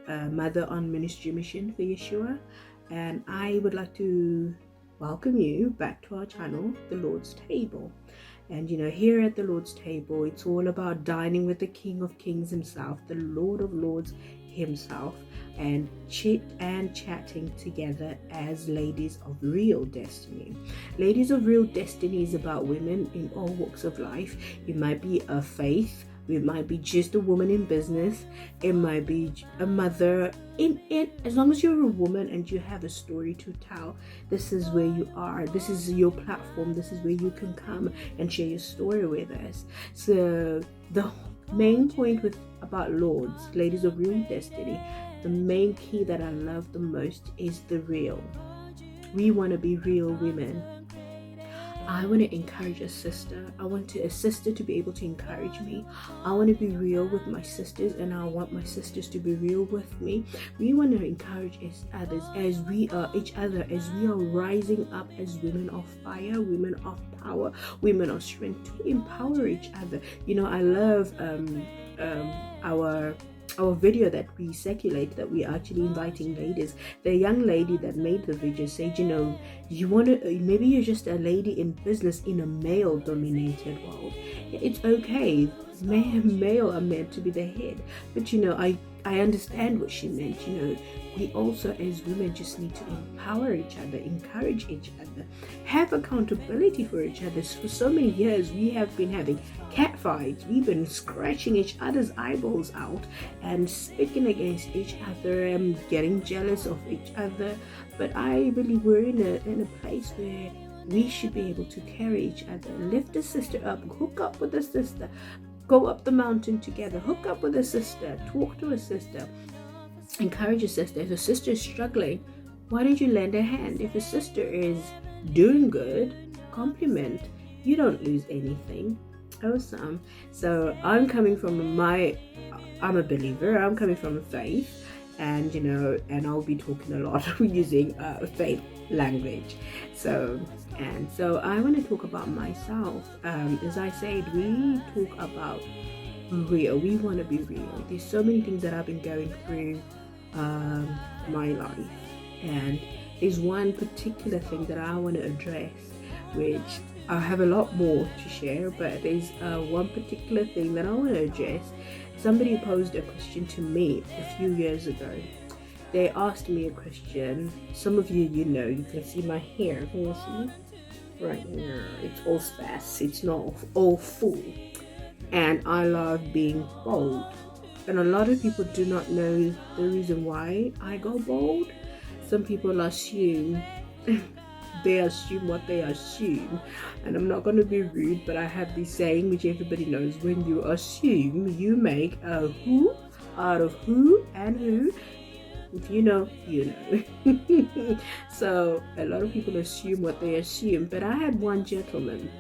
mother on ministry mission for Yeshua, and I would like to welcome you back to our channel, The Lord's Table. And here at the Lord's Table, it's all about dining with the King of Kings himself, the Lord of Lords himself, and chatting together as ladies of real destiny. Ladies of real destiny is about women in all walks of life. It might be a faith, it might be just a woman in business, it might be a mother. As long as you're a woman and you have a story to tell, this is where you are. This is your platform. This is where you can come and share your story with us. So the main point about Lords, ladies of real destiny, the main key that I love the most is the real. We want to be real women. I want to encourage a sister. I want a sister to be able to encourage me. I want to be real with my sisters, and I want my sisters to be real with me. We want to encourage each other as we are rising up as women of fire, women of power, women of strength, to empower each other. I love our video that we circulate, that we are actually inviting ladies. The young lady that made the video said, maybe you're just a lady in business in a male dominated world. It's okay. Male are meant to be the head. But I understand what she meant. We also as women just need to empower each other, encourage each other, have accountability for each other. For so many years we have been having cat fights. We've been scratching each other's eyeballs out and speaking against each other and getting jealous of each other. But I believe we're in a place where we should be able to carry each other, lift a sister up, hook up with a sister, go up the mountain together, hook up with a sister, talk to a sister, encourage a sister. If a sister is struggling, why don't you lend a hand? If a sister is doing good, compliment. You don't lose anything. Awesome. So I'm a believer. I'm coming from a faith, and I'll be talking a lot using faith language. So I want to talk about myself. As I said, we talk about real. We want to be real. There's so many things that I've been going through my life, and there's one particular thing that I want to address, which I have a lot more to share, but there's one particular thing that I want to address. Somebody posed a question to me a few years ago. They asked me a question. Some of you you can see my hair. Can you see? Right now, it's all sparse. It's not all full. And I love being bald. And a lot of people do not know the reason why I go bald. Some people assume they assume what they assume, and I'm not going to be rude, but I have this saying which everybody knows: when you assume, you make a who out of who and who. If you know, you know. So a lot of people assume what they assume, but I had one gentleman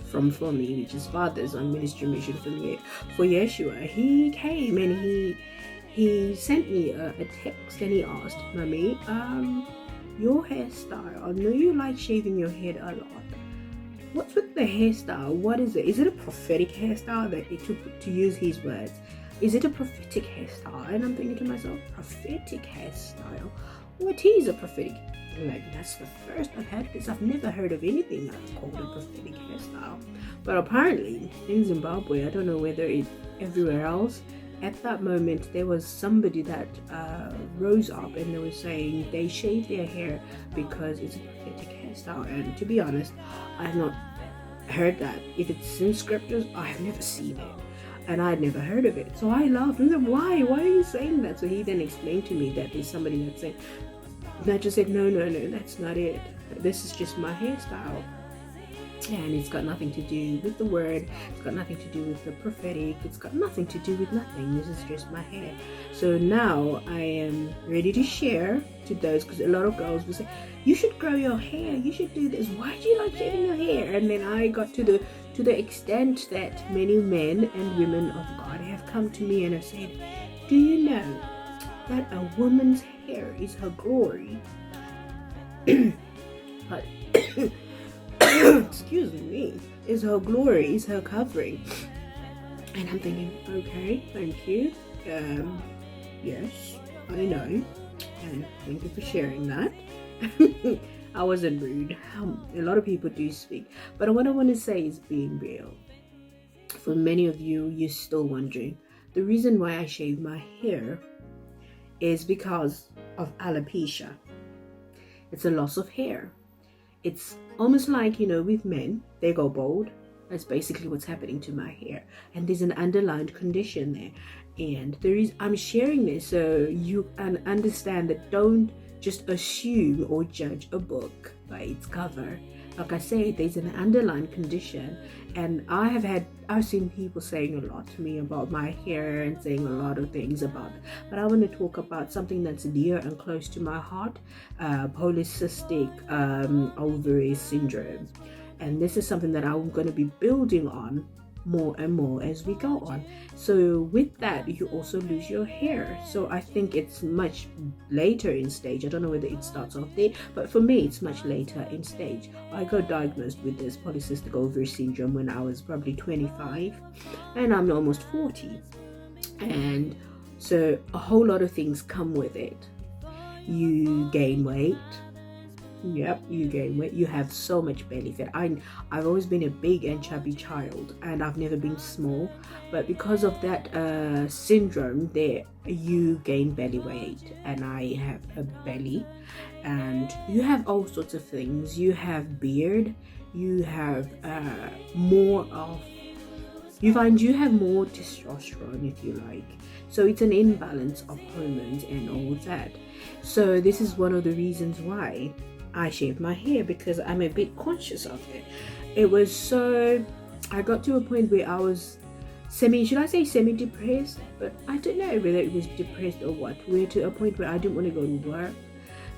from me, which is Fathers on Ministry Mission for Yeshua. He came and he sent me a text, and he asked, "Mommy, your hairstyle, I know you like shaving your head a lot. What's with the hairstyle? What is it? Is it a prophetic hairstyle?" That he took, to use his words. Is it a prophetic hairstyle? And I'm thinking to myself, prophetic hairstyle? What is a prophetic? That's the first I've heard, because I've never heard of anything that's called a prophetic hairstyle. But apparently in Zimbabwe, I don't know whether it's everywhere else, at that moment there was somebody that rose up and they were saying they shave their hair because it's a prophetic hairstyle. And to be honest, I've not heard that. If it's in scriptures, I have never seen it, and I'd never heard of it. So I laughed and said, why are you saying that? So he then explained to me that there's somebody that said, and I just said, no, that's not it. This is just my hairstyle. And it's got nothing to do with the word. It's got nothing to do with the prophetic. It's got nothing to do with nothing. This is just my hair. So now I am ready to share to those, because a lot of girls will say, you should grow your hair. You should do this. Why do you like shaving your hair? And then I got to the extent that many men and women of God have come to me and have said, do you know that a woman's hair is her glory? But excuse me, is her glory, is her covering. And I'm thinking, okay, thank you. Yes, I know. And thank you for sharing that. I wasn't rude. A lot of people do speak. But what I want to say is being real. For many of you, you're still wondering. The reason why I shave my hair is because of alopecia. It's a loss of hair. It's almost like, with men, they go bald. That's basically what's happening to my hair. And there's an underlying condition there. And I'm sharing this so you can understand that don't just assume or judge a book by its cover. Like I say, there's an underlying condition, and I've seen people saying a lot to me about my hair and saying a lot of things about it. But I want to talk about something that's dear and close to my heart, polycystic ovary syndrome. And this is something that I'm going to be building on more and more as we go on. So with that, you also lose your hair. So I think it's much later in stage. I don't know whether it starts off there, but for me it's much later in stage. I got diagnosed with this polycystic ovary syndrome when I was probably 25, and I'm almost 40. And so a whole lot of things come with it. You gain weight. Yep, you gain weight. You have so much belly fat. I've always been a big and chubby child, and I've never been small. But because of that syndrome, there you gain belly weight, and I have a belly, and you have all sorts of things. You have beard. You have you find you have more testosterone, if you like. So it's an imbalance of hormones and all that. So this is one of the reasons why I shaved my hair, because I'm a bit conscious of it. I got to a point where I was semi-depressed, but I don't know whether it was depressed or what. We're to a point where I didn't want to go to work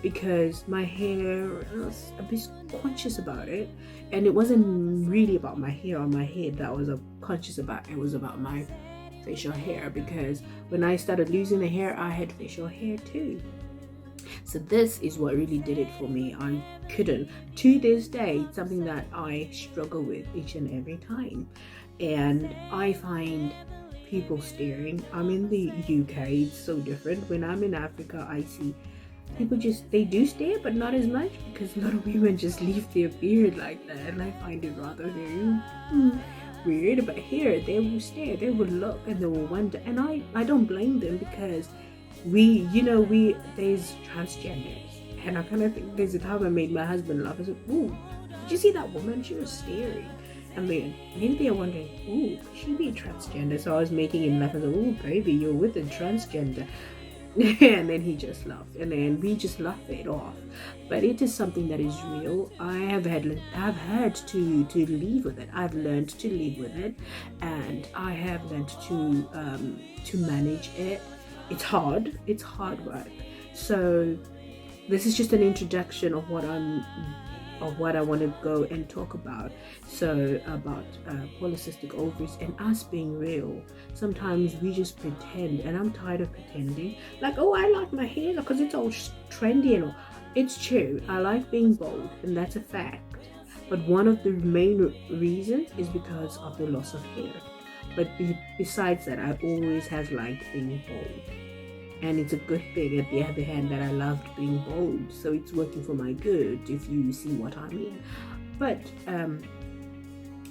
because my hair, I was a bit conscious about it. And it wasn't really about my hair on my head that I was conscious about. It was about my facial hair, because when I started losing the hair, I had facial hair too. So this is what really did it for me. I couldn't. To this day, it's something that I struggle with each and every time. And I find people staring. I'm in the UK, it's so different. When I'm in Africa, I see people they do stare, but not as much, because a lot of women just leave their beard like that. And I find it rather very weird. But here, they will stare, they will look, and they will wonder. And I don't blame them, because there's transgenders, and I kind of think there's a time I made my husband laugh. I said, "Ooh, did you see that woman? She was staring." I mean, maybe they're wondering, "Ooh, could she be transgender?" So I was making him laugh. I said, "Ooh, baby, you're with a transgender." And then he just laughed, and then we just laughed it off. But it is something that is real. I've had to live with it. I've learned to live with it, and I have learned to manage it. It's hard work. So this is just an introduction of what I want to go and talk about. So about polycystic ovaries and us being real. Sometimes we just pretend, and I'm tired of pretending. Like, oh, I like my hair because it's all trendy and all. It's true. I like being bold, and that's a fact. But one of the main reasons is because of the loss of hair. But besides that, I always have liked being bold. And it's a good thing, at the other hand, that I loved being bold. So it's working for my good, if you see what I mean. But,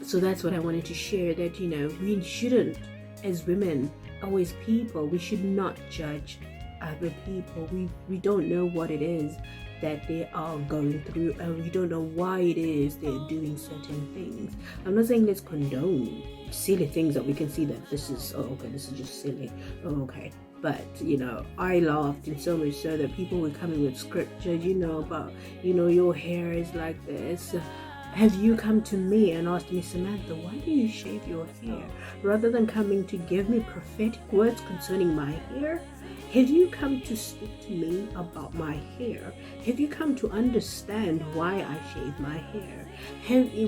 so that's what I wanted to share, that, we shouldn't, as women, always people, we should not judge other people. We don't know what it is that they are going through, and we don't know why it is they're doing certain things. I'm not saying let's condone silly things that we can see that this is just silly. Oh, okay. But, I laughed, and so much so that people were coming with scripture, about, your hair is like this. Have you come to me and asked me, Samantha, why do you shave your hair? Rather than coming to give me prophetic words concerning my hair, have you come to speak to me about my hair? Have you come to understand why I shave my hair?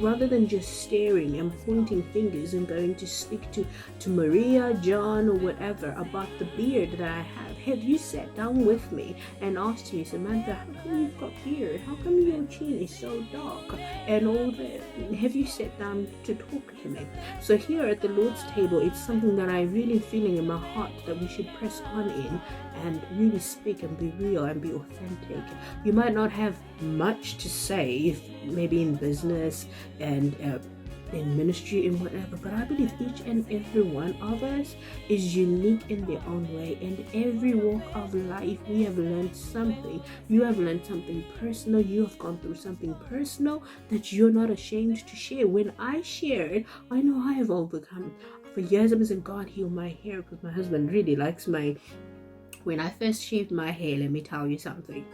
Rather than just staring and pointing fingers and going to speak to Maria, John, or whatever about the beard that I have you sat down with me and asked me, Samantha, how come you've got beard? How come your chin is so dark? And all that. Have you sat down to talk to me? So here at the Lord's table, it's something that I really feeling in my heart that we should press on in. in and really speak and be real and be authentic. You might not have much to say, if maybe in business and in ministry and whatever, but I believe each and every one of us is unique in their own way. In every walk of life, we have learned something. You have learned something personal. You have gone through something personal that you're not ashamed to share. When I share it, I know I have overcome. For years I was saying, God, heal my hair, because my husband really likes when I first shaved my hair, let me tell you something.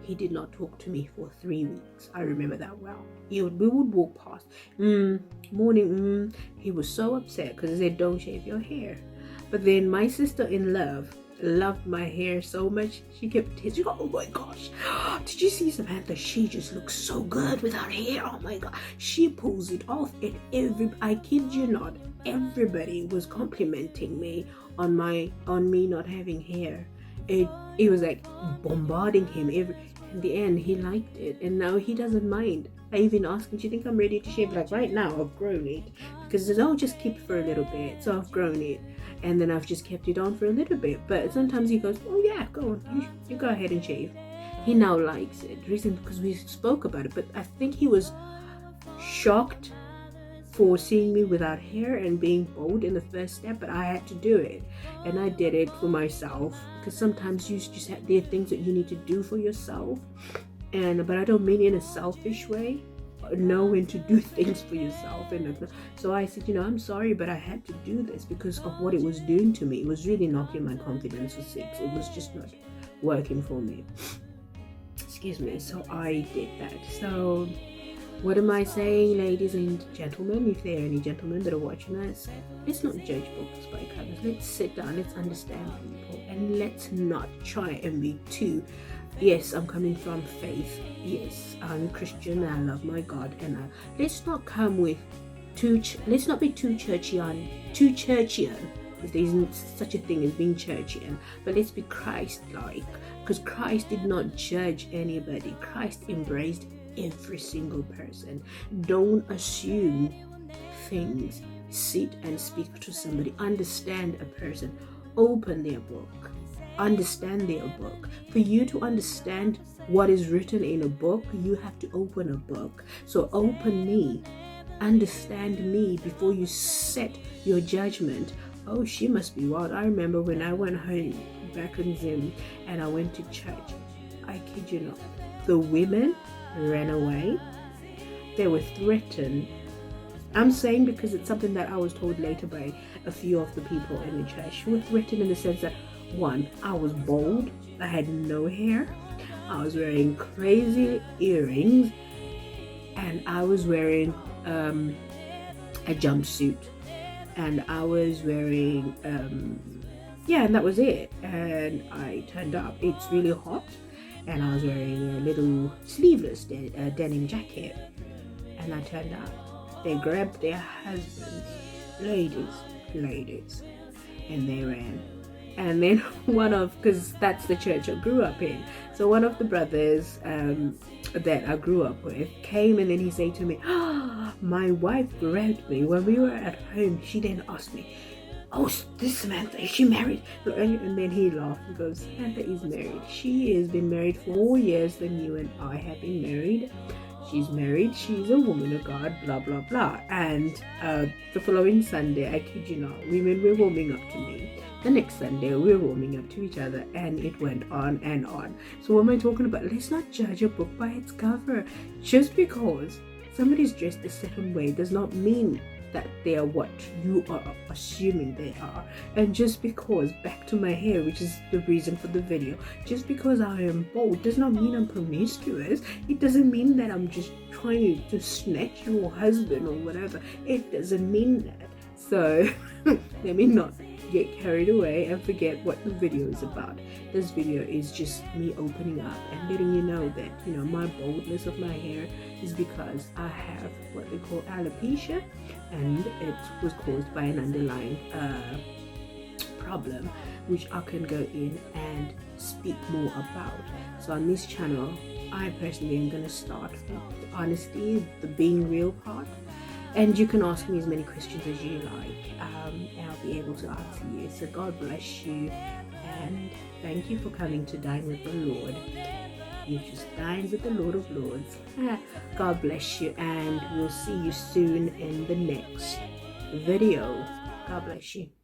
He did not talk to me for 3 weeks. I remember that well. We would walk past. Morning. He was so upset because he said, don't shave your hair. But then my sister-in-law loved my hair so much. She kept she go, oh my gosh, did you see Samantha? She just looks so good without hair. Oh my god. She pulls it off, and I kid you not, everybody was complimenting me on me not having hair. It was like bombarding him. In the end, he liked it, and now he doesn't mind. I even asked him, do you think I'm ready to shave? Like right now, I've grown it, because he says, oh, just keep it for a little bit. So I've grown it, and then I've just kept it on for a little bit. But sometimes he goes, oh yeah, go on, you go ahead and shave. He now likes it. Reason because we spoke about it, but I think he was shocked for seeing me without hair and being bold in the first step, but I had to do it, and I did it for myself, because sometimes you just there are things that you need to do for yourself, but I don't mean in a selfish way. Know when to do things for yourself, and so I said, I'm sorry, but I had to do this because of what it was doing to me. It was really knocking my confidence for 6. It was just not working for me. Excuse me. So I did that. So what am I saying, ladies and gentlemen? If there are any gentlemen that are watching us, let's not judge books by covers. Let's sit down, let's understand people, and let's not try and be too, yes, I'm coming from faith. Yes, I'm a Christian, I love my God, and let's not come with let's not be too churchian, if there isn't such a thing as being churchian, but let's be Christ-like, because Christ did not judge anybody. Christ embraced every single person. Don't assume things. Sit and speak to somebody. Understand a person. Open their book. Understand their book. For you to understand what is written in a book, you have to open a book. So open me. Understand me before you set your judgment. Oh, she must be wild. I remember when I went home back in Zim and I went to church. I kid you not. The women ran away. They were threatened. I'm saying because it's something that I was told later by a few of the people in the church. They were threatened in the sense that, one, I was bald, I had no hair, I was wearing crazy earrings, and I was wearing a jumpsuit, and I was wearing and that was it. And I turned up. It's really hot, and I was wearing a little sleeveless denim jacket, and I turned up. They grabbed their husbands, ladies, and they ran. And then because that's the church I grew up in, so one of the brothers that I grew up with came, and then he said to me, my wife grabbed me when we were at home. She then asked me, oh, this Samantha, is she married? And then he laughed and goes, Samantha is married. She has been married for more years than you and I have been married. She's married, she's a woman of God, blah, blah, blah. And the following Sunday, I kid you not, women were warming up to me. The next Sunday, we were warming up to each other, and it went on and on. So what am I talking about? Let's not judge a book by its cover. Just because somebody's dressed a certain way does not mean that they are what you are assuming they are. And just because, back to my hair, which is the reason for the video, just because I am bald does not mean I'm promiscuous. It doesn't mean that I'm just trying to snatch your husband or whatever. It doesn't mean that. So let me not get carried away and forget what the video is about. This video is just me opening up and letting you know that, my boldness of my hair is because I have what they call alopecia, and it was caused by an underlying problem, which I can go in and speak more about. So on this channel, I personally am going to start with the honesty, the being real part. And you can ask me as many questions as you like, and I'll be able to answer you. So God bless you, And thank you for coming to Dine with the Lord. You've just dined with the Lord of Lords. God bless you, and we'll see you soon in the next video. God bless you.